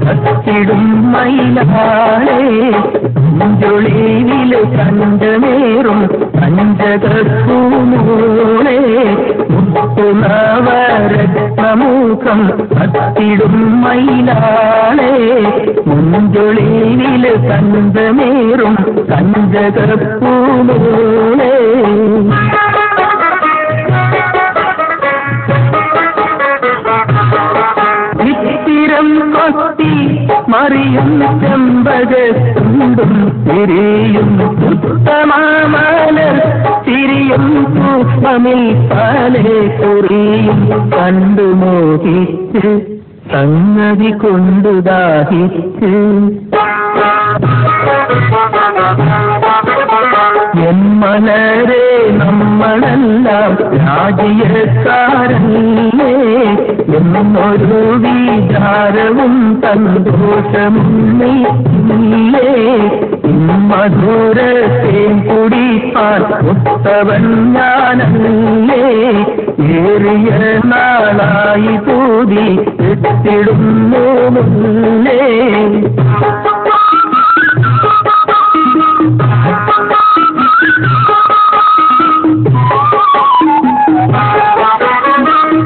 കത്തിടും മയിലാളെ ജൊളിയില് കണ്ടനേറും പഞ്ചകപ്പൂമോളെ മുത്തുനവരത്നമുഖം കത്തിടും മയിലാളെ മുഞ്ചൊളിയില് കണ്ടനേറും പഞ്ചകപ്പൂമോളെ നിത്തിരം കൊത്തി മറിയും ചെമ്പകത്തുണ്ടും തിരിയും ഉത്തമമലർ തിരിയും പുഷ്പമിൽ പലേ കുറിയും കണ്ടു മോഹിച്ച് സംഗതി കൊണ്ടു ദാഹിച്ച് മലരെ നമ്മളെല്ലാം രാജ്യക്കാരല്ലേ എന്നൊരു വിചാരവും സന്തോഷമുന്നില്ലേ മധുരത്തെ കുടിപ്പാൻ ഉത്തവൻ ഞാനല്ലേ ഏറിയ നാളായി കൂടി എത്തിടുന്നു മുന്നേ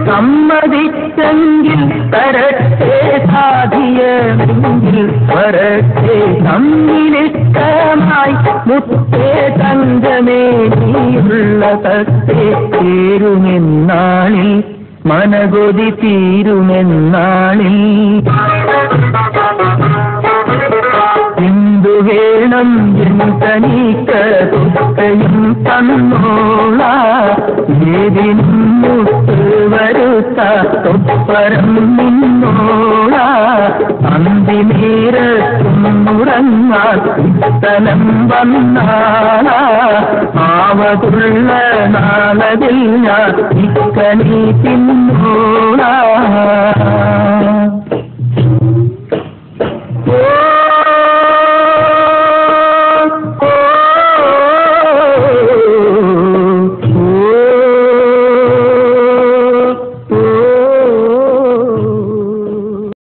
സമ്മതിച്ചെങ്കിൽ തരട്ടെ സാധിയെങ്കിൽ വരട്ടെ തമ്മിലിഷ്ടമായി മുത്തേ തങ്കമേ നീയുള്ള തത്തെ തീരുമെന്നാളിൽ മനകൊതി തീരുമെന്നാളിൽ എന്തു വേണം തനിക്കും തന്നോള ഏതിനും മുത്ത് വരുത്ത തൊപ്പരം നിന്നോള അന്തിനേരത്തുറങ്ങാൻ സ്ഥലം വന്നാള ആവതുള്ള നാളതിൽ ഞാൻ ഇക്കനി തിന്നോള